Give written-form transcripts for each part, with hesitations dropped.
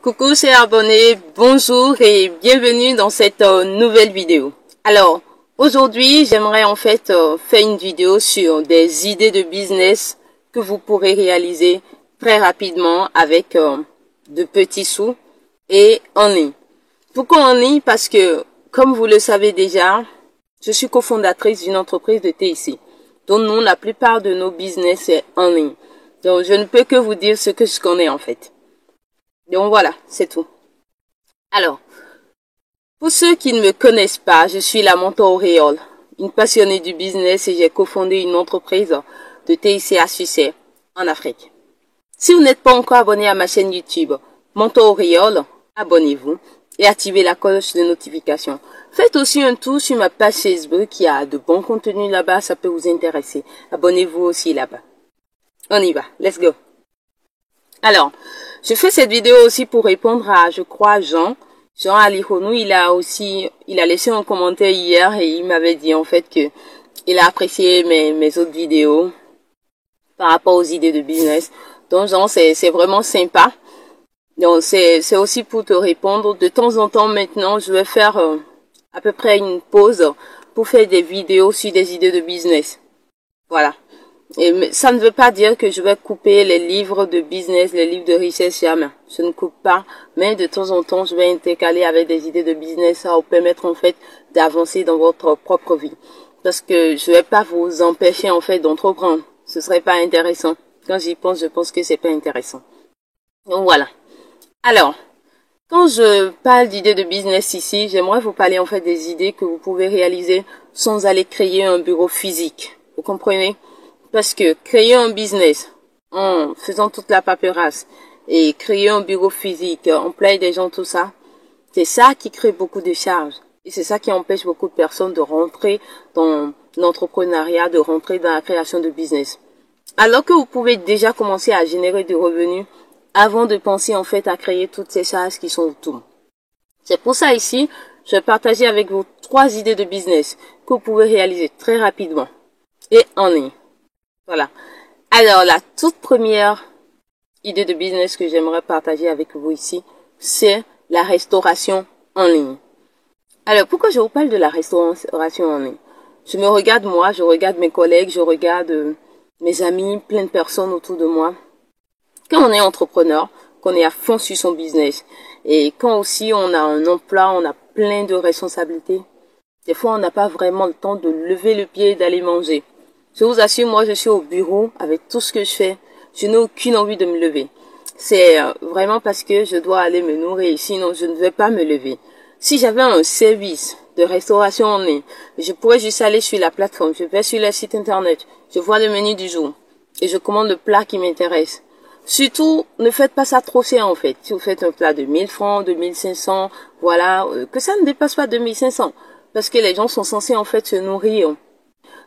Coucou chers abonnés, bonjour et bienvenue dans cette nouvelle vidéo. Alors, aujourd'hui, j'aimerais en fait faire une vidéo sur des idées de business que vous pourrez réaliser très rapidement avec de petits sous et en ligne. Pourquoi en ligne? Parce que, comme vous le savez déjà, je suis cofondatrice d'une entreprise de TIC. Donc nous, la plupart de nos business est en ligne. Donc je ne peux que vous dire ce que je connais en fait. Donc voilà, c'est tout. Alors, pour ceux qui ne me connaissent pas, je suis la mentor Auréole, une passionnée du business et j'ai cofondé une entreprise de TIC à succès en Afrique. Si vous n'êtes pas encore abonné à ma chaîne YouTube, mentor Auréole, abonnez-vous et activez la cloche de notification. Faites aussi un tour sur ma page Facebook qui a de bons contenus là-bas, ça peut vous intéresser. Abonnez-vous aussi là-bas. On y va, let's go. Alors, je fais cette vidéo aussi pour répondre à, je crois, Jean Alihonou. Il a laissé un commentaire hier et il m'avait dit en fait que il a apprécié mes autres vidéos par rapport aux idées de business. Donc Jean, c'est vraiment sympa. Donc c'est aussi pour te répondre. De temps en temps maintenant, je vais faire à peu près une pause pour faire des vidéos sur des idées de business. Voilà. Et ça ne veut pas dire que je vais couper les livres de business, les livres de richesse, jamais. Je ne coupe pas, mais de temps en temps, je vais intercaler avec des idées de business. Ça va vous permettre en fait d'avancer dans votre propre vie. Parce que je vais pas vous empêcher en fait d'entreprendre. Ce serait pas intéressant. Quand j'y pense, je pense que c'est pas intéressant. Donc voilà. Alors, quand je parle d'idées de business ici, j'aimerais vous parler en fait des idées que vous pouvez réaliser sans aller créer un bureau physique. Vous comprenez? Parce que créer un business en faisant toute la paperasse et créer un bureau physique, employer des gens, tout ça, c'est ça qui crée beaucoup de charges. Et c'est ça qui empêche beaucoup de personnes de rentrer dans l'entrepreneuriat, de rentrer dans la création de business. Alors que vous pouvez déjà commencer à générer des revenus avant de penser en fait à créer toutes ces charges qui sont autour. C'est pour ça ici, je vais partager avec vous 3 idées de business que vous pouvez réaliser très rapidement et en ligne. Voilà. Alors, la toute première idée de business que j'aimerais partager avec vous ici, c'est la restauration en ligne. Alors, pourquoi je vous parle de la restauration en ligne? Je me regarde moi, je regarde mes collègues, je regarde mes amis, plein de personnes autour de moi. Quand on est entrepreneur, qu'on est à fond sur son business, et quand aussi on a un emploi, on a plein de responsabilités, des fois on n'a pas vraiment le temps de lever le pied et d'aller manger. Je vous assure, moi, je suis au bureau avec tout ce que je fais. Je n'ai aucune envie de me lever. C'est vraiment parce que je dois aller me nourrir. Sinon, je ne vais pas me lever. Si j'avais un service de restauration en ligne, je pourrais juste aller sur la plateforme. Je vais sur le site internet. Je vois le menu du jour. Et je commande le plat qui m'intéresse. Surtout, ne faites pas ça trop cher en fait. Si vous faites un plat de 1000 francs, de 1500, voilà, que ça ne dépasse pas 2500. Parce que les gens sont censés en fait se nourrir.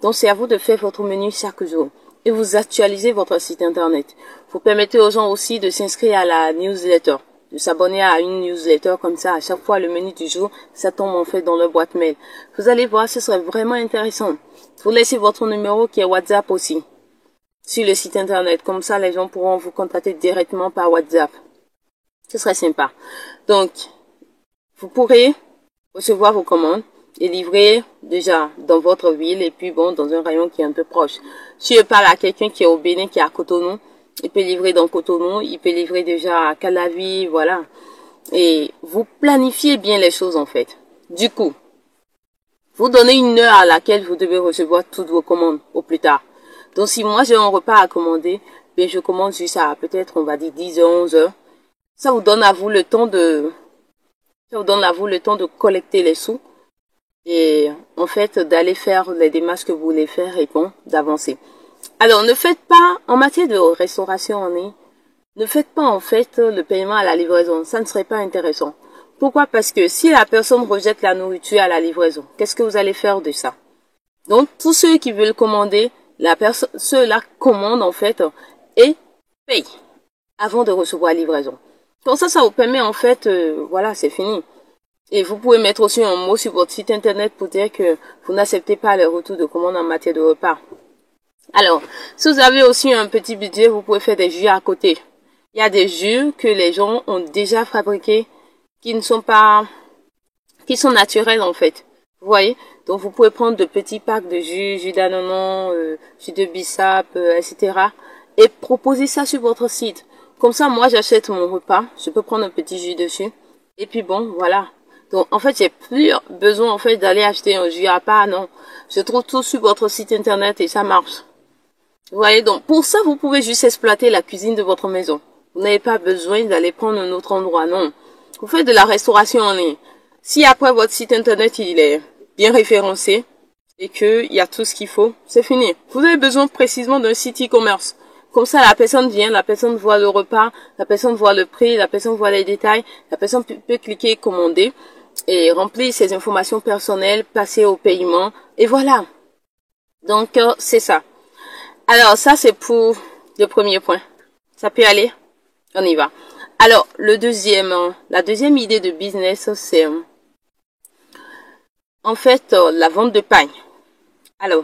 Donc, c'est à vous de faire votre menu chaque jour et vous actualisez votre site internet. Vous permettez aux gens aussi de s'inscrire à la newsletter, de s'abonner à une newsletter comme ça. À chaque fois, le menu du jour, ça tombe en fait dans leur boîte mail. Vous allez voir, ce serait vraiment intéressant. Vous laissez votre numéro qui est WhatsApp aussi sur le site internet. Comme ça, les gens pourront vous contacter directement par WhatsApp. Ce serait sympa. Donc, vous pourrez recevoir vos commandes et livrer déjà dans votre ville et puis bon, dans un rayon qui est un peu proche. Si je parle à quelqu'un qui est au Bénin, qui est à Cotonou, il peut livrer dans Cotonou, il peut livrer déjà à Calavi, voilà. Et vous planifiez bien les choses en fait. Du coup, vous donnez une heure à laquelle vous devez recevoir toutes vos commandes au plus tard. Donc si moi j'ai un repas à commander, bien je commande juste à peut-être on va dire 10h, 11h. Ça vous donne à vous le temps de collecter les sous. Et en fait, d'aller faire les démarches que vous voulez faire et bon, d'avancer. Alors, ne faites pas, en matière de restauration en ligne, ne faites pas en fait le paiement à la livraison. Ça ne serait pas intéressant. Pourquoi? Parce que si la personne rejette la nourriture à la livraison, qu'est-ce que vous allez faire de ça? Donc, tous ceux qui veulent commander, ceux-là commandent en fait et payent avant de recevoir la livraison. Donc ça vous permet en fait, voilà, c'est fini. Et vous pouvez mettre aussi un mot sur votre site internet pour dire que vous n'acceptez pas les retours de commandes en matière de repas. Alors, si vous avez aussi un petit budget, vous pouvez faire des jus à côté. Il y a des jus que les gens ont déjà fabriqués qui sont naturels en fait. Vous voyez? Donc vous pouvez prendre de petits packs de jus d'ananas, jus de bissap, etc. et proposer ça sur votre site. Comme ça, moi j'achète mon repas, je peux prendre un petit jus dessus. Et puis bon, voilà. Donc en fait, j'ai plus besoin en fait d'aller acheter un jus à part, non. Je trouve tout sur votre site internet et ça marche. Vous voyez, donc pour ça, vous pouvez juste exploiter la cuisine de votre maison. Vous n'avez pas besoin d'aller prendre un autre endroit, non. Vous faites de la restauration en ligne. Si après votre site internet, il est bien référencé et qu'il y a tout ce qu'il faut, c'est fini. Vous avez besoin précisément d'un site e-commerce. Comme ça, la personne vient, la personne voit le repas, la personne voit le prix, la personne voit les détails, la personne peut cliquer commander et remplir ses informations personnelles, passer au paiement et voilà. Donc, c'est ça. Alors, ça, c'est pour le premier point. Ça peut aller? On y va. Alors, la deuxième idée de business, c'est en fait la vente de pain. Alors,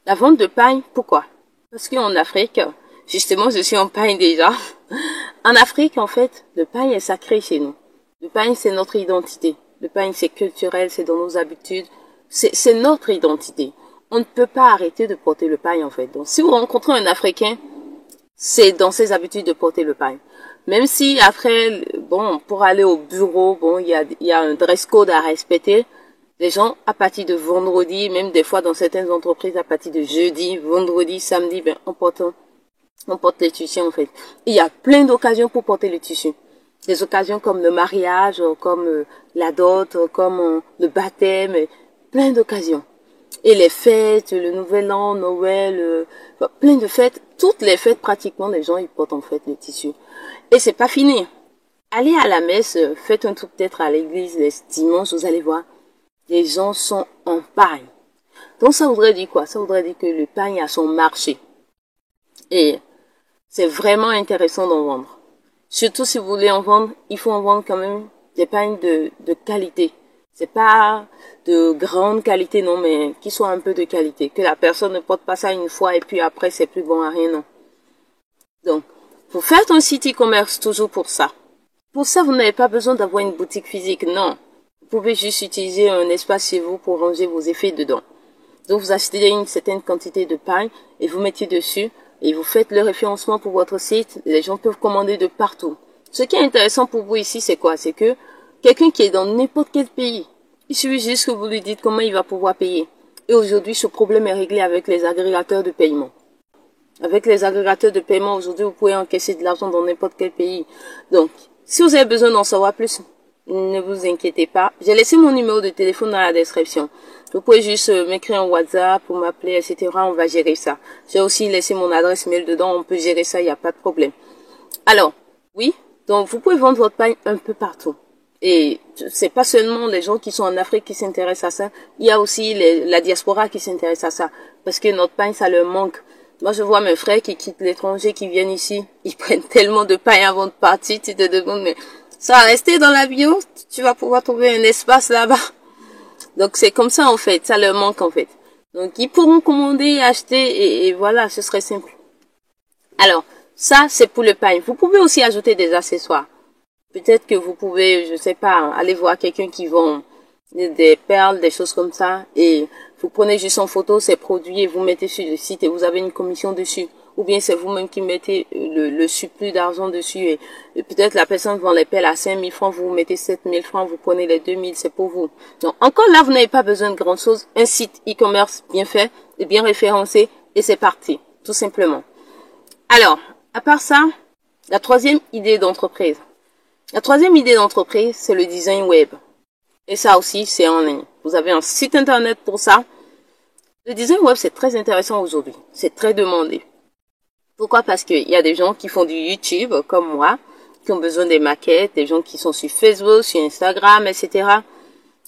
la vente de pain, pourquoi? Parce qu'en Afrique, justement, je suis en pain déjà. En Afrique, en fait, le pain est sacré chez nous. Le pain, c'est notre identité. Le pain, c'est culturel, c'est dans nos habitudes. C'est notre identité. On ne peut pas arrêter de porter le pain, en fait. Donc, si vous rencontrez un Africain, c'est dans ses habitudes de porter le pain. Même si après, bon, pour aller au bureau, bon, il y a un dress code à respecter. Les gens, à partir de vendredi, même des fois dans certaines entreprises, à partir de jeudi, vendredi, samedi, ben, on porte les tissus, en fait. Il y a plein d'occasions pour porter le tissu. Des occasions comme le mariage, comme la dot, comme le baptême, plein d'occasions. Et les fêtes, le nouvel an, Noël, plein de fêtes. Toutes les fêtes, pratiquement, les gens, ils portent en fait le tissu. Et c'est pas fini. Allez à la messe, faites un truc peut-être à l'église les dimanches, vous allez voir. Les gens sont en pain. Donc ça voudrait dire quoi? Ça voudrait dire que le pain a son marché. Et c'est vraiment intéressant d'en vendre. Surtout si vous voulez en vendre, il faut en vendre quand même des pains de qualité. C'est pas de grande qualité, non, mais qui soit un peu de qualité. Que la personne ne porte pas ça une fois et puis après c'est plus bon à rien, non. Donc, vous faites un site e-commerce toujours pour ça. Pour ça, vous n'avez pas besoin d'avoir une boutique physique, non. Vous pouvez juste utiliser un espace chez vous pour ranger vos effets dedans. Donc, vous achetez une certaine quantité de pain et vous mettez dessus et vous faites le référencement pour votre site. Les gens peuvent commander de partout. Ce qui est intéressant pour vous ici, c'est quoi? C'est que quelqu'un qui est dans n'importe quel pays, il suffit juste que vous lui dites comment il va pouvoir payer. Et aujourd'hui, ce problème est réglé avec les agrégateurs de paiement. Avec les agrégateurs de paiement, aujourd'hui, vous pouvez encaisser de l'argent dans n'importe quel pays. Donc, si vous avez besoin d'en savoir plus, ne vous inquiétez pas. J'ai laissé mon numéro de téléphone dans la description. Vous pouvez juste m'écrire en WhatsApp ou m'appeler, etc. On va gérer ça. J'ai aussi laissé mon adresse mail dedans. On peut gérer ça, il n'y a pas de problème. Alors, oui. Donc, vous pouvez vendre votre pain un peu partout. Et c'est pas seulement les gens qui sont en Afrique qui s'intéressent à ça. Il y a aussi la diaspora qui s'intéresse à ça. Parce que notre pain, ça leur manque. Moi, je vois mes frères qui quittent l'étranger, qui viennent ici. Ils prennent tellement de pain avant de partir. Tu te demandes, mais ça va rester dans l'avion? Tu vas pouvoir trouver un espace là-bas. Donc, c'est comme ça, en fait. Ça leur manque, en fait. Donc, ils pourront commander, acheter, et voilà, ce serait simple. Alors, ça, c'est pour le pain. Vous pouvez aussi ajouter des accessoires. Peut-être que vous pouvez, je sais pas, aller voir quelqu'un qui vend des perles, des choses comme ça, et vous prenez juste en photo ces produits et vous mettez sur le site et vous avez une commission dessus. Ou bien c'est vous-même qui mettez le surplus d'argent dessus et peut-être la personne vend les perles à 5 000 francs, vous mettez 7 000 francs, vous prenez les 2 000, c'est pour vous. Donc encore là, vous n'avez pas besoin de grand chose. Un site e-commerce bien fait et bien référencé et c'est parti, tout simplement. Alors, à part ça, la troisième idée d'entreprise. La troisième idée d'entreprise, c'est le design web. Et ça aussi, c'est en ligne. Vous avez un site internet pour ça. Le design web, c'est très intéressant aujourd'hui. C'est très demandé. Pourquoi? Parce qu'il y a des gens qui font du YouTube, comme moi, qui ont besoin des maquettes, des gens qui sont sur Facebook, sur Instagram, etc.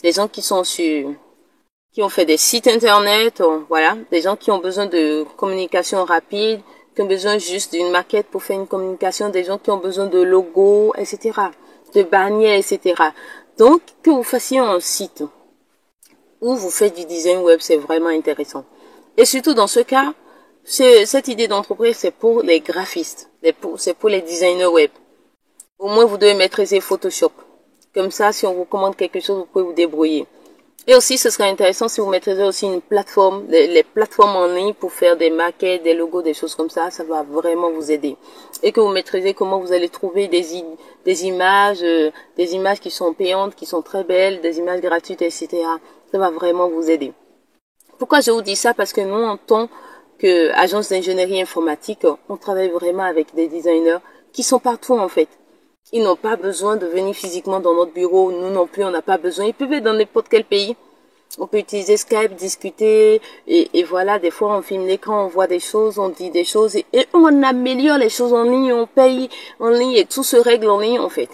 Des gens qui ont fait des sites internet, voilà. Des gens qui ont besoin de communication rapide, qui ont besoin juste d'une maquette pour faire une communication, des gens qui ont besoin de logos, etc., de bannières, etc. Donc, que vous fassiez un site où vous faites du design web, c'est vraiment intéressant. Et surtout dans ce cas, Cette idée d'entreprise, c'est pour les graphistes, c'est pour les designers web. Au moins, vous devez maîtriser Photoshop. Comme ça, si on vous commande quelque chose, vous pouvez vous débrouiller. Et aussi, ce serait intéressant si vous maîtrisez aussi une plateforme, les plateformes en ligne pour faire des maquettes, des logos, des choses comme ça va vraiment vous aider. Et que vous maîtrisez comment vous allez trouver des images qui sont payantes, qui sont très belles, des images gratuites, etc. Ça va vraiment vous aider. Pourquoi je vous dis ça? Parce que nous, en tant qu'agence d'ingénierie informatique, on travaille vraiment avec des designers qui sont partout en fait. Ils n'ont pas besoin de venir physiquement dans notre bureau. Nous non plus, on n'a pas besoin. Ils peuvent être dans n'importe quel pays. On peut utiliser Skype, discuter. Et voilà, des fois, on filme l'écran, on voit des choses, on dit des choses. Et on améliore les choses en ligne, on paye en ligne et tout se règle en ligne, en fait.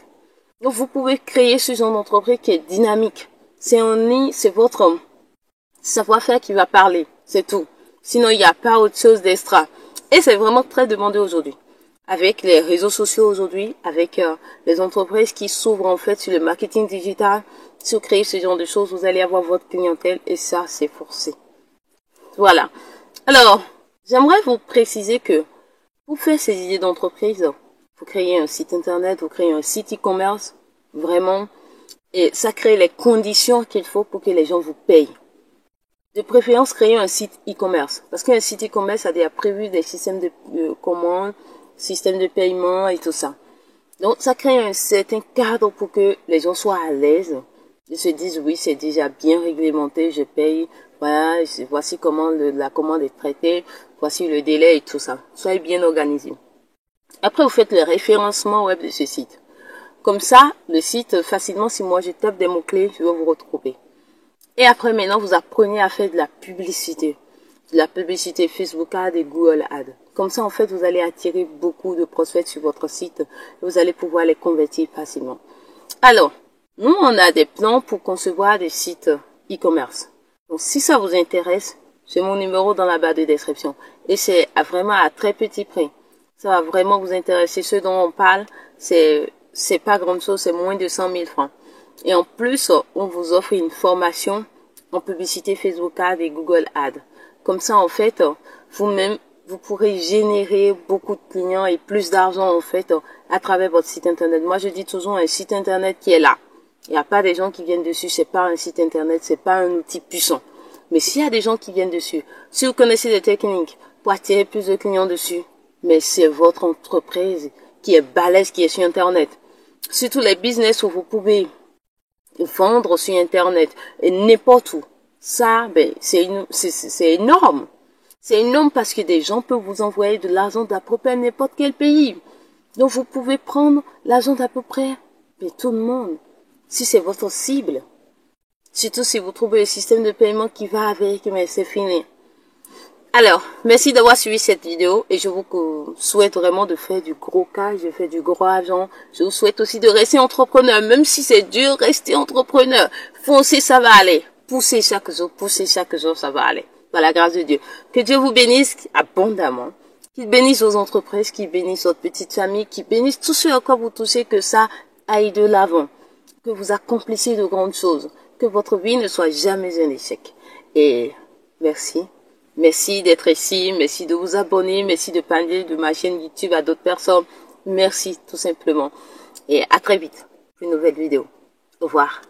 Donc, vous pouvez créer ce genre d'entreprise qui est dynamique. C'est en ligne, c'est votre savoir-faire qui va parler. C'est tout. Sinon, il n'y a pas autre chose d'extra. Et c'est vraiment très demandé aujourd'hui. Avec les réseaux sociaux aujourd'hui, avec les entreprises qui s'ouvrent en fait sur le marketing digital, si vous créez ce genre de choses, vous allez avoir votre clientèle et ça, c'est forcé. Voilà. Alors, j'aimerais vous préciser que pour faire ces idées d'entreprise, vous créez un site internet, vous créez un site e-commerce, vraiment, et ça crée les conditions qu'il faut pour que les gens vous payent. De préférence, créer un site e-commerce. Parce qu'un site e-commerce a déjà prévu des systèmes de commandes, système de paiement et tout ça. Donc, ça crée un certain cadre pour que les gens soient à l'aise. Ils se disent, oui, c'est déjà bien réglementé, je paye, voilà, voici comment la commande est traitée, voici le délai et tout ça. Soyez bien organisés. Après, vous faites le référencement web de ce site. Comme ça, le site, facilement, si moi je tape des mots-clés, je vais vous retrouver. Et après, maintenant, vous apprenez à faire de la publicité. De la publicité Facebook Ads et Google Ads. Comme ça, en fait, vous allez attirer beaucoup de prospects sur votre site et vous allez pouvoir les convertir facilement. Alors, nous, on a des plans pour concevoir des sites e-commerce. Donc, si ça vous intéresse, j'ai mon numéro dans la barre de description. Et c'est vraiment à très petit prix. Ça va vraiment vous intéresser. Ce dont on parle, c'est pas grand chose, c'est moins de 100 000 francs. Et en plus, on vous offre une formation en publicité Facebook Ads et Google Ads. Comme ça, en fait, vous-même, vous pourrez générer beaucoup de clients et plus d'argent, en fait, à travers votre site internet. Moi, je dis toujours un site internet qui est là. Il n'y a pas des gens qui viennent dessus, c'est pas un site internet, c'est pas un outil puissant. Mais s'il y a des gens qui viennent dessus, si vous connaissez des techniques pour attirer plus de clients dessus, mais c'est votre entreprise qui est balèze, qui est sur internet. Surtout les business où vous pouvez vendre sur internet et n'importe où. Ça, c'est énorme. C'est énorme parce que des gens peuvent vous envoyer de l'argent d'à peu près n'importe quel pays. Donc, vous pouvez prendre l'argent d'à peu près, mais tout le monde. Si c'est votre cible. Surtout si vous trouvez le système de paiement qui va avec, mais c'est fini. Alors, merci d'avoir suivi cette vidéo et je vous souhaite vraiment de faire du gros cash, de faire du gros argent. Je vous souhaite aussi de rester entrepreneur, même si c'est dur, restez entrepreneur. Foncez, ça va aller. Poussez chaque jour, ça va aller. Par la grâce de Dieu. Que Dieu vous bénisse abondamment. Qu'il bénisse vos entreprises, qu'il bénisse votre petite famille, qu'il bénisse tout ce à quoi vous touchez, que ça aille de l'avant. Que vous accomplissiez de grandes choses. Que votre vie ne soit jamais un échec. Et merci. Merci d'être ici. Merci de vous abonner. Merci de parler de ma chaîne YouTube à d'autres personnes. Merci tout simplement. Et à très vite pour une nouvelle vidéo. Au revoir.